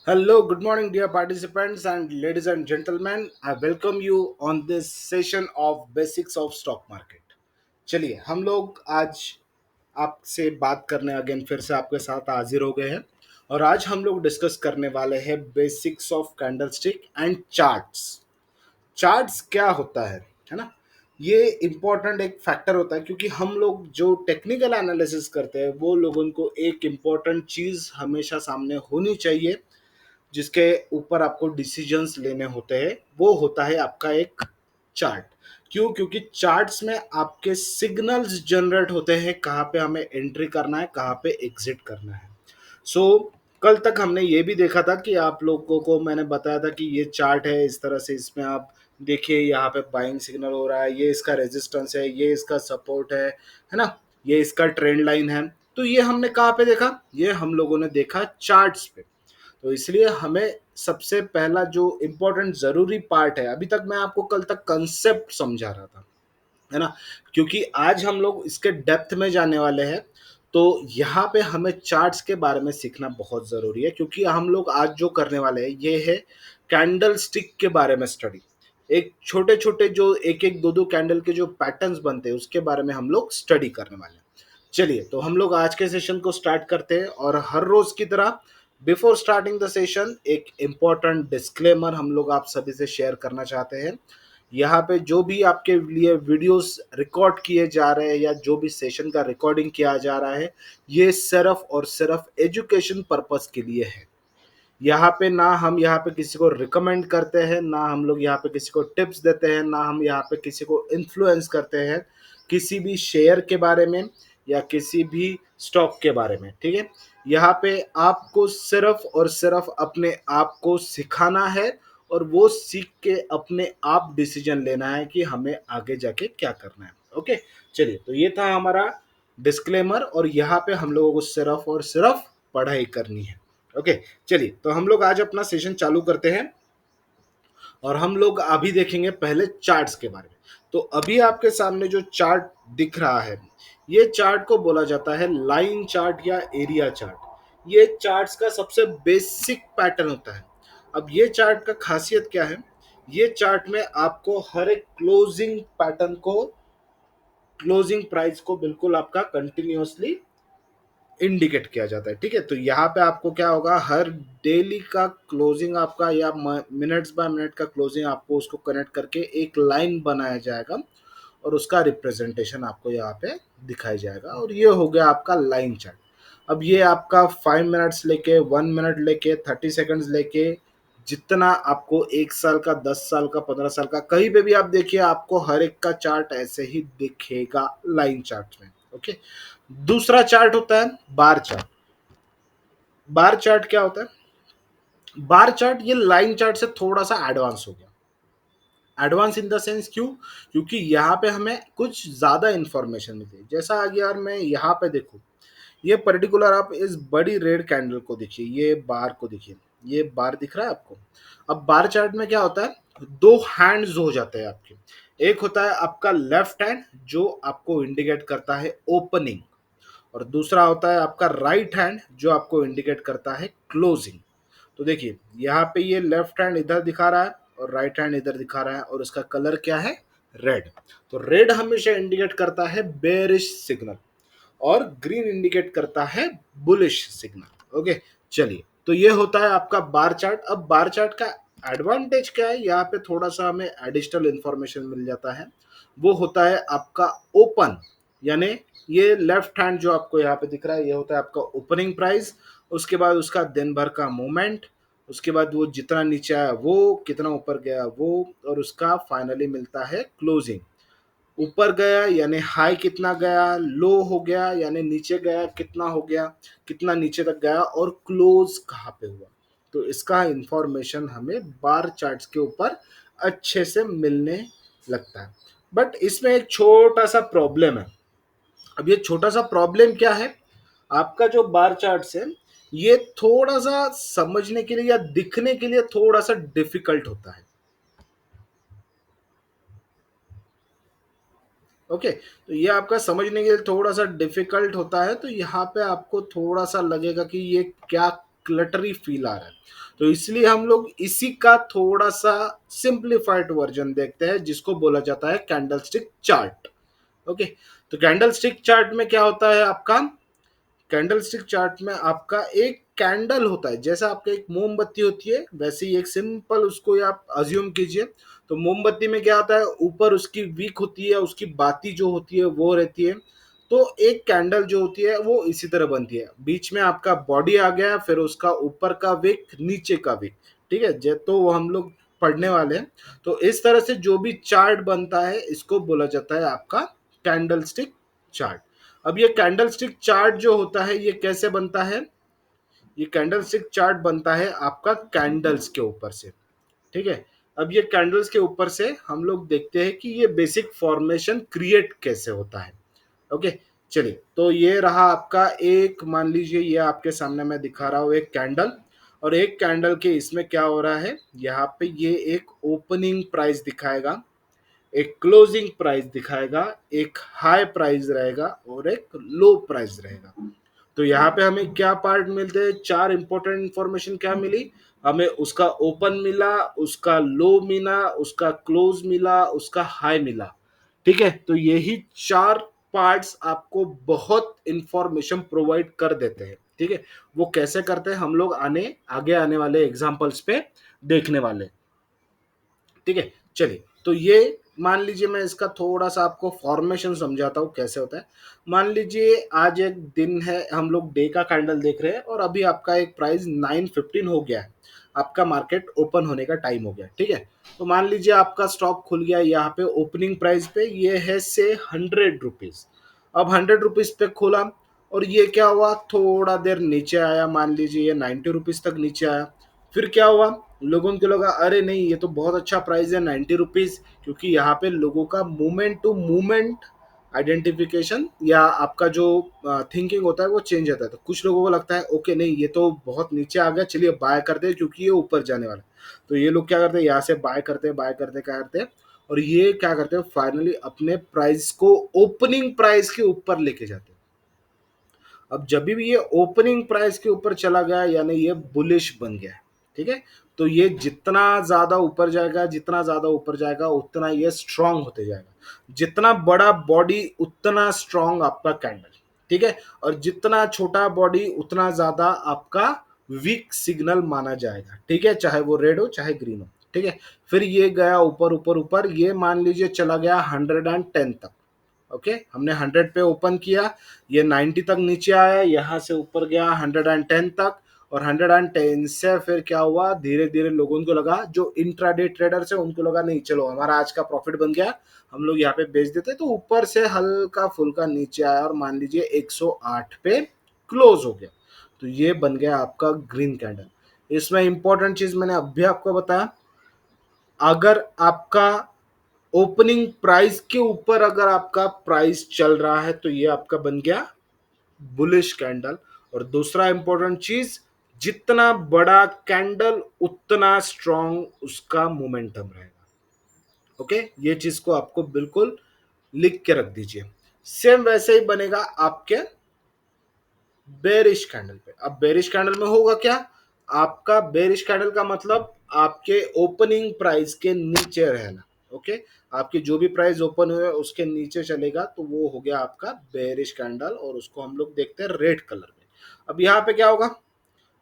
Hello, good morning, dear participants and ladies and gentlemen. I welcome you on this session of Basics of Stock Market. चलिए हम लोग आज आपसे बात करने अगेन फिर से आपके साथ हाजिर हो गए हैं और आज हम लोग डिस्कस करने वाले हैं basics of candlestick and charts. Charts क्या होता है ना। ये इम्पोर्टेंट एक फैक्टर होता है क्योंकि हम लोग जो टेक्निकल एनालिसिस करते हैं वो लोगों को एक इम्पोर्टेंट चीज़ हमेशा सामने होनी चाहिए जिसके ऊपर आपको डिसीजंस लेने होते हैं। वो होता है आपका एक चार्ट। क्यों? क्योंकि चार्ट्स में आपके सिग्नल्स जनरेट होते हैं कहाँ पे हमें एंट्री करना है, कहाँ पे एग्जिट करना है। कल तक हमने ये भी देखा था कि आप लोगों को मैंने बताया था कि ये चार्ट है इस तरह से, इसमें आप देखिए यहाँ पे बाइंग सिग्नल हो रहा है, ये इसका रेजिस्टेंस है, ये इसका सपोर्ट है ना, ये इसका ट्रेंड लाइन है। तो ये हमने कहाँ पे देखा? ये हम लोगों ने देखा चार्ट्स पे। तो इसलिए हमें सबसे पहला जो इम्पोर्टेंट जरूरी पार्ट है, अभी तक मैं आपको कल तक कंसेप्ट समझा रहा था, है ना, क्योंकि आज हम लोग इसके डेप्थ में जाने वाले हैं। तो यहाँ पे हमें चार्ट्स के बारे में सीखना बहुत ज़रूरी है क्योंकि हम लोग आज जो करने वाले हैं ये है कैंडल स्टिक के बारे में स्टडी। एक छोटे छोटे जो एक एक दो दो कैंडल के जो पैटर्न्स बनते हैं उसके बारे में हम लोग स्टडी करने वाले हैं। चलिए तो हम लोग आज के सेशन को स्टार्ट करते हैं और हर रोज की तरह बिफोर स्टार्टिंग द सेशन एक इम्पॉर्टेंट डिस्क्लेमर हम लोग आप सभी से शेयर करना चाहते हैं। यहाँ पे जो भी आपके लिए वीडियोस रिकॉर्ड किए जा रहे हैं या जो भी सेशन का रिकॉर्डिंग किया जा रहा है ये सिर्फ और सिर्फ एजुकेशन पर्पस के लिए है। यहाँ पे ना हम यहाँ पे किसी को रिकमेंड करते हैं, ना हम लोग यहाँ पे किसी को टिप्स देते हैं, ना हम यहाँ पे किसी को इन्फ्लुएंस करते हैं किसी भी शेयर के बारे में या किसी भी स्टॉक के बारे में। ठीक है, यहाँ पे आपको सिर्फ और सिर्फ अपने आप को सिखाना है और वो सीख के अपने आप डिसीजन लेना है कि हमें आगे जाके क्या करना है। ओके, चलिए तो ये था हमारा डिस्क्लेमर और यहाँ पे हम लोगों को सिर्फ और सिर्फ पढ़ाई करनी है। ओके, चलिए तो हम लोग आज अपना सेशन चालू करते हैं और हम लोग अभी देखेंगे पहले चार्ट्स के बारे में। तो अभी आपके सामने जो चार्ट दिख रहा है ये चार्ट को बोला जाता है लाइन चार्ट या एरिया चार्ट। ये चार्ट्स का सबसे बेसिक पैटर्न होता है। अब ये चार्ट का खासियत क्या है? ये चार्ट में आपको हर एक क्लोजिंग पैटर्न को, क्लोजिंग प्राइस को बिल्कुल आपका कंटिन्यूअसली इंडिकेट किया जाता है। ठीक है, तो यहाँ पे आपको क्या होगा, हर डेली का क्लोजिंग आपका या मिनट्स बाय मिनट का क्लोजिंग आपको उसको कनेक्ट करके एक लाइन बनाया जाएगा और उसका रिप्रेजेंटेशन आपको यहाँ पे दिखाया जाएगा और ये हो गया आपका लाइन चार्ट। अब ये आपका 5 मिनट्स लेके 1 मिनट लेके 30 सेकंड्स लेके जितना आपको 1 साल का 10 साल का 15 साल का कहीं पे भी आप देखिए आपको हर एक का चार्ट ऐसे ही दिखेगा लाइन चार्ट में। ओके, दूसरा चार्ट होता है बार चार्ट। बार चार्ट क्या होता है? बार चार्ट ये लाइन चार्ट से थोड़ा सा एडवांस हो गया। एडवांस इन द सेंस क्यों? क्योंकि यहाँ पे हमें कुछ ज्यादा इंफॉर्मेशन मिलती है। जैसा अगर मैं यहाँ पे देखूँ, ये पर्टिकुलर आप इस बड़ी रेड कैंडल को देखिए, ये बार को देखिए, ये बार दिख रहा है आपको। अब बार चार्ट में क्या होता है, दो हैंड्स हो जाते हैं आपके। एक होता है आपका लेफ्ट हैंड जो आपको इंडिकेट करता है ओपनिंग और दूसरा होता है आपका राइट हैंड जो आपको इंडिकेट करता है क्लोजिंग। तो देखिए यहाँ पे ये लेफ्ट हैंड इधर दिखा रहा है और राइट हैंड इधर दिखा रहा है और उसका कलर क्या है? रेड। तो रेड हमेशा इंडिकेट करता है बेरिश सिग्नल और ग्रीन इंडिकेट करता है बुलिश सिग्नल। ओके, चलिए तो ये होता है आपका बार चार्ट। अब बार चार्ट का एडवांटेज क्या है? यहाँ पे थोड़ा सा हमें एडिशनल इंफॉर्मेशन मिल जाता है। वो होता है आपका ओपन, यानी ये लेफ्ट हैंड जो आपको यहाँ पे दिख रहा है ये होता है आपका ओपनिंग प्राइस। उसके बाद उसका दिन भर का मूवमेंट, उसके बाद वो जितना नीचे आया वो, कितना ऊपर गया वो, और उसका फाइनली मिलता है क्लोजिंग। ऊपर गया यानी हाई कितना गया, लो हो गया यानी नीचे गया कितना हो गया, कितना नीचे तक गया और क्लोज कहाँ पे हुआ। तो इसका इंफॉर्मेशन हमें बार चार्ट्स के ऊपर अच्छे से मिलने लगता है। बट इसमें एक छोटा सा प्रॉब्लम है। अब ये छोटा सा प्रॉब्लम क्या है? आपका जो बार चार्ट्स है ये थोड़ा सा समझने के लिए या दिखने के लिए थोड़ा सा डिफिकल्ट होता है। ओके, तो ये आपका समझने के लिए थोड़ा सा डिफिकल्ट होता है। तो यहाँ पे आपको थोड़ा सा लगेगा कि ये क्या क्लटरी फील आ रहा है। तो इसलिए हम लोग इसी का थोड़ा सा सिंप्लीफाइड वर्जन देखते हैं, जिसको बोला जाता है कैंडलस्टिक चार्ट। ओके, तो कैंडलस्टिक चार्ट में क्या होता है आपका, कैंडलस्टिक चार्ट में आपका एक कैंडल होता है, जैसा आपका एक मोमबत्ती होती है वैसे ही एक सिंपल उसको आप अज्यूम कीजिए। तो मोमबत्ती में क्या होता है, ऊपर उसकी विक होती है, उसकी बाती जो होती है वो रहती है। तो एक कैंडल जो होती है वो इसी तरह बनती है, बीच में आपका बॉडी आ गया, फिर उसका ऊपर का विक, नीचे का विक। ठीक है, तो वो हम लोग पढ़ने वाले हैं। तो इस तरह से जो भी चार्ट बनता है इसको बोला जाता है आपका कैंडलस्टिक चार्ट। अब ये कैंडलस्टिक चार्ट जो होता है ये कैसे बनता है, ये कैंडलस्टिक चार्ट बनता है आपका कैंडल्स के ऊपर से। ठीक है, अब ये कैंडल्स के ऊपर से हम लोग देखते हैं कि ये बेसिक फॉर्मेशन क्रिएट कैसे होता है। ओके, चलिए, तो ये रहा आपका एक, मान लीजिए ये आपके सामने मैं दिखा रहा हूँ एक कैंडल, और एक कैंडल के इसमें क्या हो रहा है, यहाँ पे ये एक ओपनिंग प्राइस दिखाएगा, एक क्लोजिंग प्राइस दिखाएगा, एक हाई प्राइस रहेगा और एक लो प्राइस रहेगा। तो यहाँ पे हमें क्या पार्ट मिलते हैं, चार इंपॉर्टेंट इंफॉर्मेशन क्या मिली हमें, उसका ओपन मिला, उसका लो मिला, उसका क्लोज मिला, उसका हाई मिला। ठीक है, तो यही चार पार्ट्स आपको बहुत इंफॉर्मेशन प्रोवाइड कर देते हैं। ठीक है, वो कैसे करते हैं हम लोग आगे आने वाले एग्जांपल्स पे देखने वाले। ठीक है, चलिए, तो ये मान लीजिए मैं इसका थोड़ा सा आपको फॉर्मेशन समझाता हूँ कैसे होता है। मान लीजिए आज एक दिन है, हम लोग डे का कैंडल देख रहे हैं, और अभी आपका एक प्राइस 9:15 हो गया है, आपका मार्केट ओपन होने का टाइम हो गया। ठीक है, तो मान लीजिए आपका स्टॉक खुल गया यहाँ पे ओपनिंग प्राइस पे, ये है से 100 रुपीज। अब 100 रुपीज पे खोला, और ये क्या हुआ, थोड़ा देर नीचे आया, मान लीजिए ये 90 रुपीज तक नीचे आया। फिर क्या हुआ, लोगों को लगा अरे नहीं ये तो बहुत अच्छा प्राइस है 90 रुपीज, क्योंकि यहाँ पे लोगों का मूवमेंट टू मूवमेंट आइडेंटिफिकेशन या आपका जो थिंकिंग होता है वो चेंज होता है। तो कुछ लोगों को लगता है ओके नहीं ये तो बहुत नीचे आ गया, चलिए बाय करते हैं क्योंकि ये ऊपर जाने वाला है। तो ये लोग क्या करते हैं, यहाँ से बाय करते क्या करते हैं, और ये क्या करते हैं, फाइनली अपने प्राइस को ओपनिंग प्राइस के ऊपर लेके जाते हैं। अब जब भी ये ओपनिंग प्राइस के ऊपर चला गया यानी ये बुलिश बन गया। ठीक है, तो ये जितना ज्यादा ऊपर जाएगा, जितना ज्यादा ऊपर जाएगा उतना ये स्ट्रांग होते जाएगा, जितना बड़ा बॉडी उतना स्ट्रांग आपका कैंडल। ठीक है, और जितना छोटा बॉडी उतना ज्यादा आपका वीक सिग्नल माना जाएगा। ठीक है, चाहे वो रेड हो चाहे ग्रीन हो। ठीक है, फिर ये गया ऊपर ऊपर ऊपर, ये मान लीजिए चला गया 110 तक। ओके, हमने 100 पे ओपन किया, ये 90 तक नीचे आया, यहाँ से ऊपर गया 110 तक, और 110 से फिर क्या हुआ, धीरे धीरे लोगों को लगा, जो इंट्राडे ट्रेडर्स है उनको लगा नहीं चलो हमारा आज का प्रॉफिट बन गया, हम लोग यहाँ पे बेच देते। तो ऊपर से हल्का फुल्का नीचे आया और मान लीजिए 108 पे क्लोज हो गया। तो ये बन गया आपका ग्रीन कैंडल। इसमें इंपॉर्टेंट चीज मैंने अभी आपको बताया, अगर आपका ओपनिंग प्राइस के ऊपर अगर आपका प्राइस चल रहा है तो ये आपका बन गया बुलिश कैंडल। और दूसरा इंपॉर्टेंट चीज, जितना बड़ा कैंडल उतना स्ट्रॉन्ग उसका मोमेंटम रहेगा। ओके, ये चीज को आपको बिल्कुल लिख के रख दीजिए। सेम वैसे ही बनेगा आपके बेरिश कैंडल पे। अब बेरिश कैंडल में होगा क्या, आपका बेरिश कैंडल का मतलब आपके ओपनिंग प्राइस के नीचे रहना। ओके, आपकी जो भी प्राइस ओपन हुए उसके नीचे चलेगा तो वो हो गया आपका बेरिश कैंडल, और उसको हम लोग देखते हैं रेड कलर में। अब यहाँ पे क्या होगा,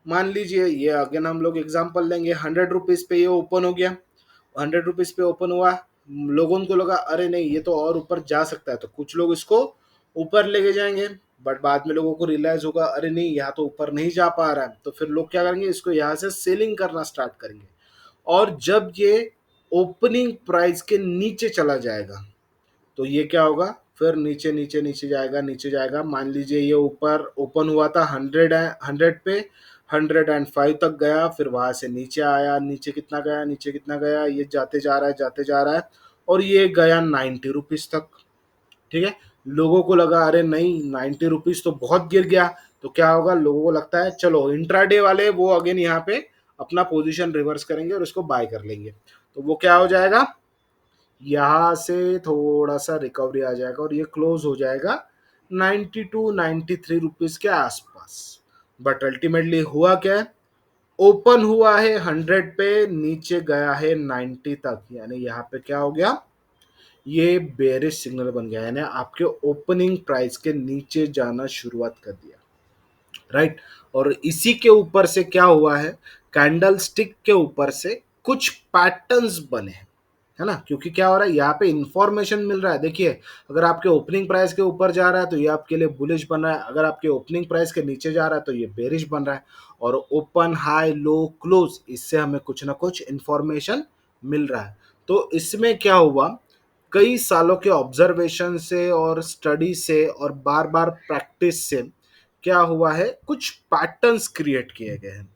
मान लीजिए ये अगेन हम लोग एग्जांपल लेंगे, 100 रुपीज पे ये ओपन हो गया, 100 रुपीज पे ओपन हुआ, लोगों को लगा अरे नहीं ये तो और ऊपर जा सकता है, तो कुछ लोग इसको ऊपर लेके जाएंगे। बट बाद में लोगों को रियलाइज होगा अरे नहीं यहाँ तो ऊपर नहीं जा पा रहा है, तो फिर लोग क्या करेंगे, इसको यहाँ से सेलिंग करना स्टार्ट करेंगे। और जब ये ओपनिंग प्राइस के नीचे चला जाएगा तो ये क्या होगा, फिर नीचे नीचे नीचे जाएगा, नीचे जाएगा। मान लीजिए ये ऊपर ओपन हुआ था 100 पे, 105 तक गया, फिर वहां से नीचे आया, नीचे कितना गया, नीचे कितना गया, ये जाते जा रहा है, जाते जा रहा है, और ये गया 90 रुपीज तक। ठीक है, लोगों को लगा अरे नहीं 90 रुपीज तो बहुत गिर गया, तो क्या होगा, लोगों को लगता है चलो इंट्राडे वाले वो अगेन यहाँ पे अपना पोजीशन रिवर्स करेंगे और इसको बाय कर लेंगे। तो वो क्या हो जाएगा, यहाँ से थोड़ा सा रिकवरी आ जाएगा और ये क्लोज हो जाएगा 92 93 रुपीज के आसपास। बट अल्टीमेटली हुआ क्या है, ओपन हुआ है 100 पे, नीचे गया है 90 तक, यानी यहाँ पे क्या हो गया, ये बेरिश सिग्नल बन गया, यानी आपके ओपनिंग प्राइस के नीचे जाना शुरुआत कर दिया, राइट। और इसी के ऊपर से क्या हुआ है, कैंडल स्टिक के ऊपर से कुछ पैटर्न्स बने हैं, है ना, क्योंकि क्या हो रहा है यहाँ पे इंफॉर्मेशन मिल रहा है। देखिए, अगर आपके ओपनिंग प्राइस के ऊपर जा रहा है तो ये आपके लिए बुलिश बन रहा है, अगर आपके ओपनिंग प्राइस के नीचे जा रहा है तो ये बेरिश बन रहा है। और ओपन, हाई, लो, क्लोज, इससे हमें कुछ ना कुछ इंफॉर्मेशन मिल रहा है। तो इसमें क्या हुआ, कई सालों के ऑब्जर्वेशन से और स्टडी से और बार बार प्रैक्टिस से क्या हुआ है, कुछ पैटर्न्स क्रिएट किए गए हैं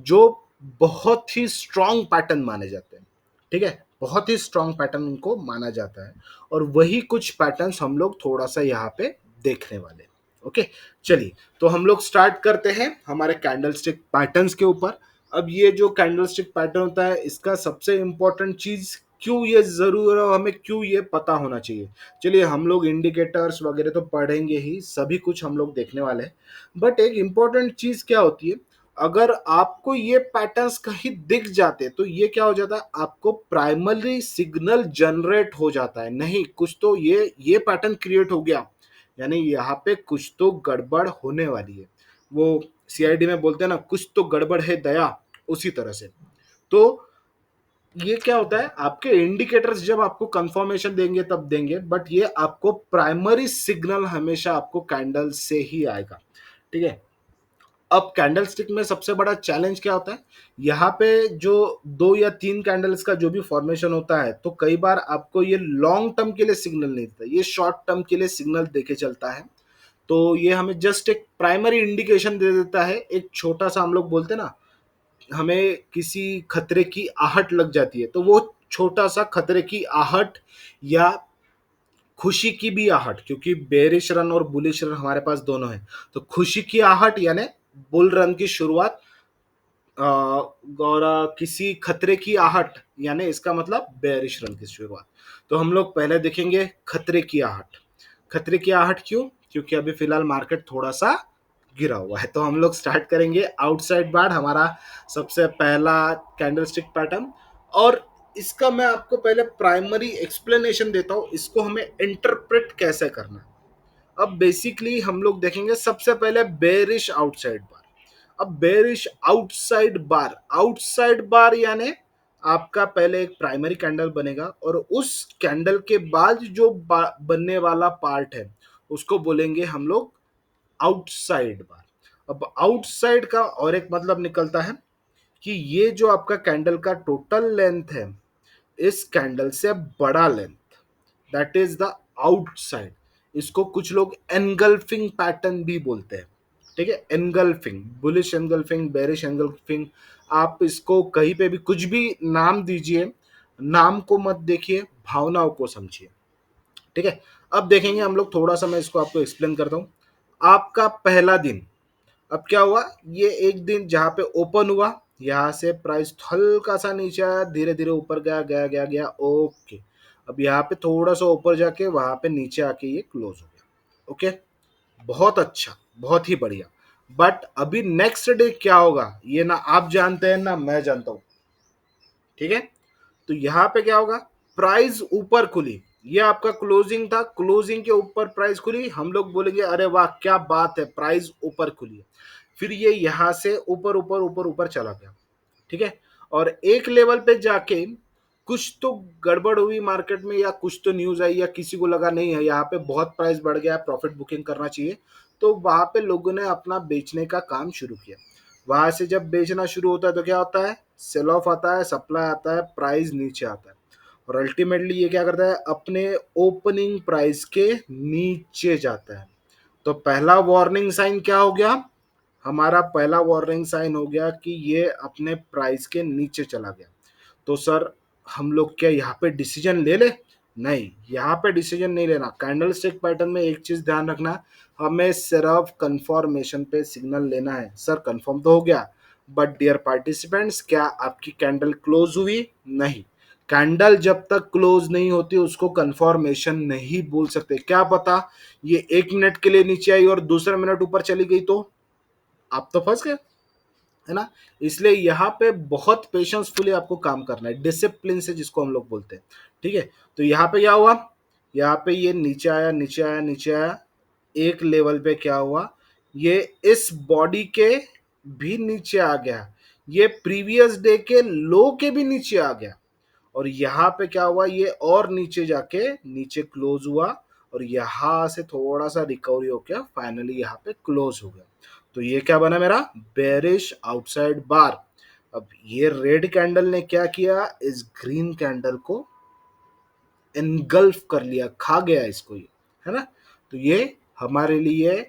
जो बहुत ही स्ट्रॉन्ग पैटर्न माने जाते हैं। ठीक है, बहुत ही स्ट्रॉन्ग पैटर्न उनको माना जाता है, और वही कुछ पैटर्न्स हम लोग थोड़ा सा यहाँ पे देखने वाले हैं। ओके, चलिए, तो हम लोग स्टार्ट करते हैं हमारे कैंडलस्टिक पैटर्न्स के ऊपर। अब ये जो कैंडलस्टिक पैटर्न होता है, इसका सबसे इंपॉर्टेंट चीज, क्यों ये जरूर है, हमें क्यों ये पता होना चाहिए। चलिए, हम लोग इंडिकेटर्स वगैरह तो पढ़ेंगे ही, सभी कुछ हम लोग देखने वाले हैं, बट एक इंपॉर्टेंट चीज क्या होती है, अगर आपको ये पैटर्न्स कहीं दिख जाते तो ये क्या हो जाता है, आपको प्राइमरी सिग्नल जनरेट हो जाता है, नहीं कुछ तो ये पैटर्न क्रिएट हो गया, यानी यहाँ पे कुछ तो गड़बड़ होने वाली है। वो सीआईडी में बोलते हैं ना, कुछ तो गड़बड़ है दया, उसी तरह से। तो ये क्या होता है, आपके इंडिकेटर्स जब आपको कंफर्मेशन देंगे तब देंगे, बट ये आपको प्राइमरी सिग्नल हमेशा आपको कैंडल से ही आएगा। ठीक है, अब कैंडलस्टिक में सबसे बड़ा चैलेंज क्या होता है, यहाँ पे जो 2 या 3 कैंडल्स का जो भी फॉर्मेशन होता है, तो कई बार आपको ये लॉन्ग टर्म के लिए सिग्नल नहीं देता, ये शॉर्ट टर्म के लिए सिग्नल देके चलता है। तो ये हमें जस्ट एक प्राइमरी इंडिकेशन दे देता है, एक छोटा सा, हम लोग बोलते हैं ना, हमें किसी खतरे की आहट लग जाती है, तो वो छोटा सा खतरे की आहट या खुशी की भी आहट, क्योंकि बेरिश रन और बुलिश रन हमारे पास दोनों है, तो खुशी की आहट यानी बुल रन की शुरुआत, और किसी खतरे की आहट यानी इसका मतलब बेरिश रन की शुरुआत। तो हम लोग पहले देखेंगे खतरे की आहट। खतरे की आहट क्यों, क्योंकि अभी फिलहाल मार्केट थोड़ा सा गिरा हुआ है, तो हम लोग स्टार्ट करेंगे आउटसाइड बार, हमारा सबसे पहला कैंडलस्टिक पैटर्न। और इसका मैं आपको पहले प्राइमरी एक्सप्लेनेशन देता हूं, इसको हमें इंटरप्रेट कैसे करना है। अब बेसिकली हम लोग देखेंगे सबसे पहले बेरिश आउटसाइड बार। अब बेरिश आउटसाइड बार यानी आपका पहले एक प्राइमरी कैंडल बनेगा, और उस कैंडल के बाद जो बनने वाला पार्ट है उसको बोलेंगे हम लोग आउटसाइड बार। अब आउटसाइड का और एक मतलब निकलता है कि ये जो आपका कैंडल का टोटल लेंथ है, इस कैंडल से बड़ा length, that is the outside. इसको कुछ लोग एनगल्फिंग पैटर्न भी बोलते हैं। ठीक है, engulfing, bullish engulfing, bearish engulfing, आप इसको कहीं पे भी कुछ भी नाम दीजिए, नाम को मत देखिए, भावनाओं को समझिए। ठीक है, अब देखेंगे हम लोग, थोड़ा सा मैं इसको आपको एक्सप्लेन करता हूं। आपका पहला दिन, अब क्या हुआ, ये एक दिन जहां पे ओपन हुआ, यहां से प्राइस हल्का सा नीचे आया, धीरे धीरे ऊपर गया गया गया गया, ओके। अब यहाँ पे थोड़ा सा ऊपर जाके वहां पे नीचे आके ये क्लोज हो गया। ओके, बहुत अच्छा, बहुत ही बढ़िया। बट अभी नेक्स्ट डे क्या होगा ये ना आप जानते हैं ना मैं जानता हूं। ठीक है, तो यहाँ पे क्या होगा, प्राइस ऊपर खुली, ये आपका क्लोजिंग था, क्लोजिंग के ऊपर प्राइस खुली, हम लोग बोलेंगे अरे वाह क्या बात है, प्राइस ऊपर खुली है। फिर ये यहां से ऊपर ऊपर ऊपर ऊपर चला गया। ठीक है, और एक लेवल पे जाके कुछ तो गड़बड़ हुई मार्केट में, या कुछ तो न्यूज आई, या किसी को लगा नहीं है यहाँ पे बहुत प्राइस बढ़ गया, प्रॉफिट बुकिंग करना चाहिए, तो वहां पे लोगों ने अपना बेचने का काम शुरू किया। वहां से जब बेचना शुरू होता है तो क्या होता है, सेल ऑफ आता है, सप्लाई आता है, प्राइस नीचे आता है, और अल्टीमेटली ये क्या करता है, अपने ओपनिंग प्राइस के नीचे जाता है। तो पहला वार्निंग साइन क्या हो गया, हमारा पहला वार्निंग साइन हो गया कि ये अपने प्राइस के नीचे चला गया। तो सर, हम लोग क्या यहाँ पे डिसीजन ले ले, नहीं, यहाँ पे डिसीजन नहीं लेना। कैंडल स्टिक पैटर्न में एक चीज ध्यान रखना, हमें सिर्फ कंफर्मेशन पे सिग्नल लेना है। सर कंफर्म तो हो गया, बट डियर पार्टिसिपेंट्स, क्या आपकी कैंडल क्लोज हुई, नहीं। कैंडल जब तक क्लोज नहीं होती उसको कंफर्मेशन नहीं बोल सकते। क्या पता ये 1 मिनट के लिए नीचे आई और दूसरे मिनट ऊपर चली गई, तो आप तो फंस गए। है ना। इसलिए यहाँ पे बहुत पेशेंसफुली आपको काम करना है, डिसिप्लिन से जिसको हम लोग बोलते हैं। ठीक है, तो यहाँ पे क्या हुआ, यहाँ पे ये नीचे आया नीचे आया नीचे आया, एक लेवल पे क्या हुआ, ये इस बॉडी के भी नीचे आ गया, ये प्रीवियस डे के लो के भी नीचे आ गया, और यहाँ पे क्या हुआ, ये और नीचे जाके नीचे क्लोज हुआ, और यहां से थोड़ा सा रिकवरी हो गया, फाइनली यहाँ पे क्लोज हो गया। तो ये क्या बना मेरा, बेरिश आउटसाइड बार। अब ये रेड कैंडल ने क्या किया, इस ग्रीन कैंडल को एनगल्फ कर लिया, खा गया इसको ये, है ना। तो ये हमारे लिए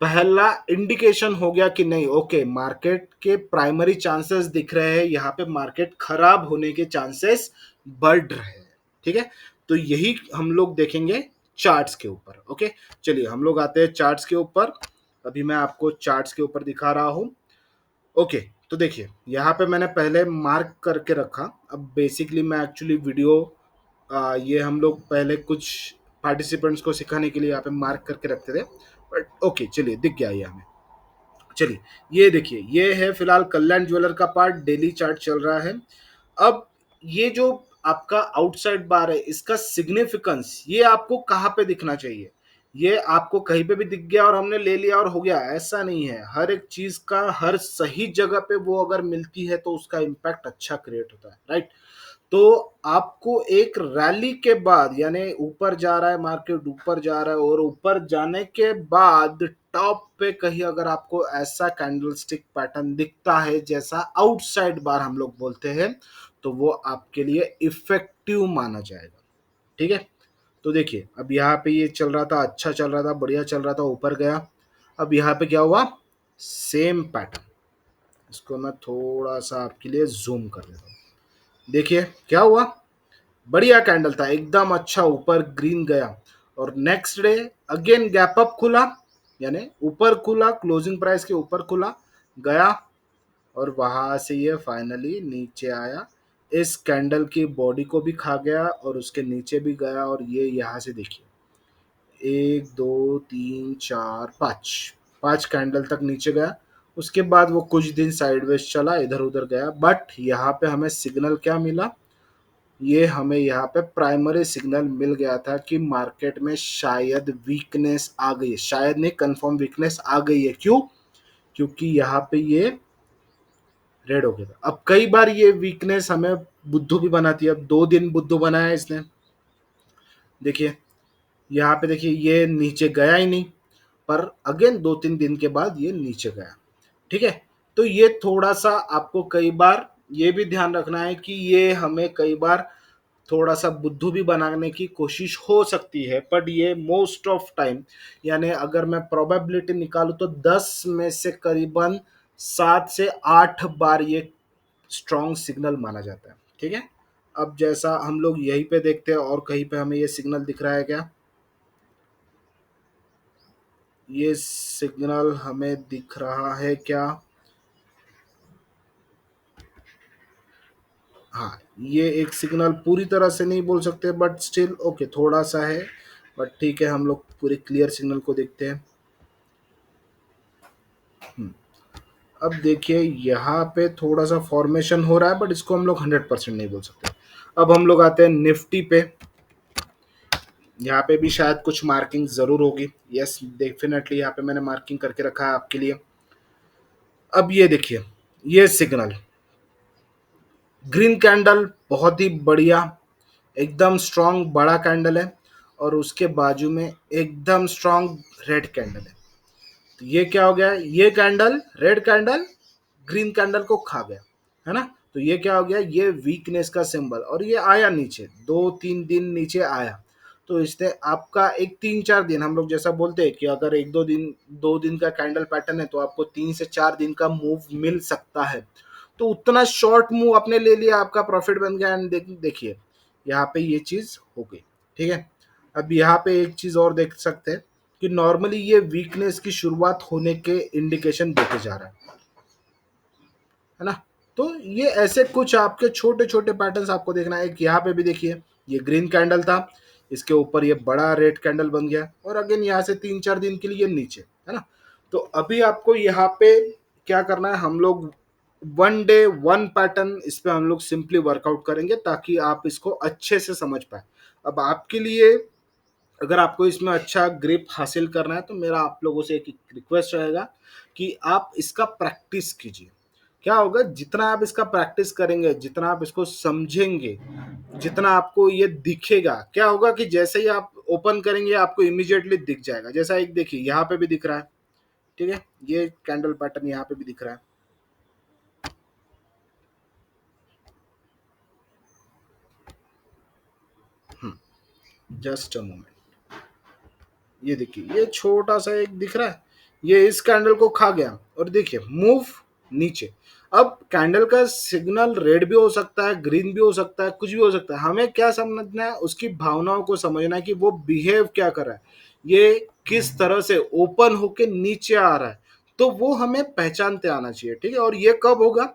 पहला इंडिकेशन हो गया कि नहीं, ओके, मार्केट के प्राइमरी चांसेस दिख रहे हैं, यहाँ पे मार्केट खराब होने के चांसेस बढ़ रहे हैं। ठीक है, तो यही हम लोग देखेंगे चार्ट्स के ऊपर। ओके, चलिए हम लोग आते हैं चार्ट्स के ऊपर। अभी मैं आपको चार्ट्स के ऊपर दिखा रहा हूं। ओके, तो देखिए यहाँ पे मैंने पहले मार्क करके रखा। अब बेसिकली मैं एक्चुअली वीडियो ये हम लोग पहले कुछ पार्टिसिपेंट्स को सिखाने के लिए यहाँ पे मार्क करके रखते थे, बट ओके चलिए दिख गया ये हमें। चलिए ये देखिए, ये है फिलहाल कल्याण ज्वेलर का पार्ट, डेली चार्ट चल रहा है। अब ये जो आपका आउटसाइड बार है, इसका सिग्निफिकेंस ये आपको कहाँ पे दिखना चाहिए, ये आपको कहीं पे भी दिख गया और हमने ले लिया और हो गया, ऐसा नहीं है। हर एक चीज का हर सही जगह पे वो अगर मिलती है तो उसका इम्पैक्ट अच्छा क्रिएट होता है, राइट। तो आपको एक रैली के बाद, यानी ऊपर जा रहा है मार्केट, ऊपर जा रहा है, और ऊपर जाने के बाद टॉप पे कहीं अगर आपको ऐसा कैंडलस्टिक पैटर्न दिखता है जैसा आउटसाइड बार हम लोग बोलते हैं, तो वो आपके लिए इफेक्टिव माना जाएगा। ठीक है, तो देखिए अब यहाँ पे ये चल रहा था, अच्छा चल रहा था, बढ़िया चल रहा था, ऊपर गया। अब यहाँ पे क्या हुआ, सेम पैटर्न। इसको मैं थोड़ा सा आपके लिए जूम कर देता हूँ। देखिए क्या हुआ, बढ़िया कैंडल था एकदम, अच्छा ऊपर ग्रीन गया, और next day again gap up खुला, यानी ऊपर खुला, क्लोजिंग प्राइस के ऊपर खुला, गया, और वहां से ये फाइनली नीचे आया, इस कैंडल की बॉडी को भी खा गया और उसके नीचे भी गया, और ये यहाँ से देखिए, एक दो तीन चार पाँच, पांच कैंडल तक नीचे गया। उसके बाद वो कुछ दिन साइडवेज चला, इधर उधर गया, बट यहाँ पे हमें सिग्नल क्या मिला, ये हमें यहाँ पे प्राइमरी सिग्नल मिल गया था कि मार्केट में शायद वीकनेस आ गई है, शायद नहीं, कंफर्म वीकनेस आ गई है। क्यों, क्योंकि यहाँ पे ये रेड हो गया था। अब कई बार ये वीकनेस हमें बुद्धू भी बनाती है, अब 2 दिन बुद्धू बनाया है इसने। देखिए यहाँ पे देखिए, ये नीचे गया ही नहीं, पर अगेन 2-3 दिन के बाद ये नीचे गया। ठीक है, तो ये थोड़ा सा आपको कई बार ये भी ध्यान रखना है कि ये हमें कई बार थोड़ा सा बुद्धू भी बनाने की कोशिश हो सकती है, बट ये मोस्ट ऑफ टाइम, यानी अगर मैं प्रोबेबिलिटी निकालूं तो 10 में से करीबन 7 से 8 बार ये स्ट्रॉन्ग सिग्नल माना जाता है। ठीक है, अब जैसा हम लोग यहीं पे देखते हैं, और कहीं पे हमें ये सिग्नल दिख रहा है क्या, ये सिग्नल हमें दिख रहा है क्या, हाँ, ये एक सिग्नल पूरी तरह से नहीं बोल सकते, बट स्टिल ओके थोड़ा सा है, बट ठीक है, हम लोग पूरे क्लियर सिग्नल को देखते हैं। अब देखिए यहाँ पे थोड़ा सा फॉर्मेशन हो रहा है, बट इसको हम लोग 100% नहीं बोल सकते। अब हम लोग आते हैं निफ्टी पे, यहाँ पे भी शायद कुछ मार्किंग जरूर होगी, यस डेफिनेटली यहाँ पे मैंने मार्किंग करके रखा है आपके लिए। अब ये देखिए, ये सिग्नल ग्रीन कैंडल बहुत ही बढ़िया, एकदम स्ट्रांग बड़ा कैंडल है, और उसके बाजू में एकदम स्ट्रांग रेड कैंडल है। तो ये क्या हो गया, ये candle red candle green candle को खा गया, है ना। तो ये क्या हो गया, ये वीकनेस का सिंबल, और ये आया नीचे, 2-3 दिन नीचे आया। तो इसने आपका एक 3-4 दिन, हम लोग जैसा बोलते हैं कि अगर 1-2 दिन 2 दिन का कैंडल पैटर्न है तो आपको 3 से 4 दिन का मूव मिल सकता है। तो उतना शॉर्ट मूव आपने ले लिया, आपका प्रॉफिट बन गया, एंड देखिए यहाँ पे ये चीज हो गई। ठीक है, अब यहाँ पे एक चीज और देख सकते हैं कि नॉर्मली ये वीकनेस की शुरुआत होने के इंडिकेशन देखे जा रहा है ना। तो ये ऐसे कुछ आपके छोटे छोटे पैटर्न्स आपको देखना है। एक यहाँ पे भी देखिए, ये ग्रीन कैंडल था, इसके ऊपर ये बड़ा रेड कैंडल बन गया, और अगेन यहाँ से 3-4 दिन के लिए नीचे, है ना। तो अभी आपको यहाँ पे क्या करना है, हम लोग वन डे वन पैटर्न इस पे हम लोग सिंपली वर्कआउट करेंगे ताकि आप इसको अच्छे से समझ पाए। अब आपके लिए, अगर आपको इसमें अच्छा ग्रिप हासिल करना है तो मेरा आप लोगों से एक रिक्वेस्ट रहेगा कि आप इसका प्रैक्टिस कीजिए। क्या होगा, जितना आप इसका प्रैक्टिस करेंगे, जितना आप इसको समझेंगे, जितना आपको ये दिखेगा, क्या होगा कि जैसे ही आप ओपन करेंगे आपको इमीडिएटली दिख जाएगा। जैसा एक देखिए यहाँ पे भी दिख रहा है, ठीक है, ये कैंडल पैटर्न यहाँ पे भी दिख रहा है। जस्ट अ मोमेंट, ये देखिए ये छोटा सा एक दिख रहा है, ये इस कैंडल को खा गया और देखिए मूव नीचे। अब कैंडल का सिग्नल रेड भी हो सकता है, ग्रीन भी हो सकता है, कुछ भी हो सकता है। हमें क्या समझना है, उसकी भावनाओं को समझना है कि वो बिहेव क्या कर रहा है, ये किस तरह से ओपन होके नीचे आ रहा है, तो वो हमें पहचानते आना चाहिए। ठीक है, और ये कब होगा,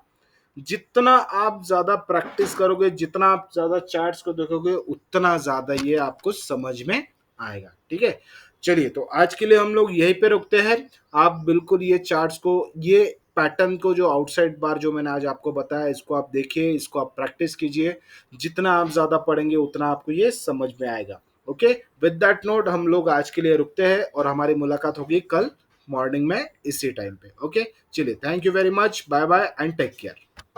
जितना आप ज्यादा प्रैक्टिस करोगे, जितना आप ज्यादा चार्ट्स को देखोगे, उतना ज्यादा ये आपको समझ में आएगा। ठीक है, चलिए तो आज के लिए हम लोग यहीं पे रुकते हैं। आप बिल्कुल ये चार्ट्स को, ये पैटर्न को, जो आउटसाइड बार जो मैंने आज आपको बताया, इसको आप देखिए, इसको आप प्रैक्टिस कीजिए। जितना आप ज्यादा पढ़ेंगे उतना आपको ये समझ में आएगा। ओके, विद दैट नोट हम लोग आज के लिए रुकते हैं और हमारी मुलाकात होगी कल मॉर्निंग में इसी टाइम पे। ओके, चलिए, thank you very much, bye bye and take care.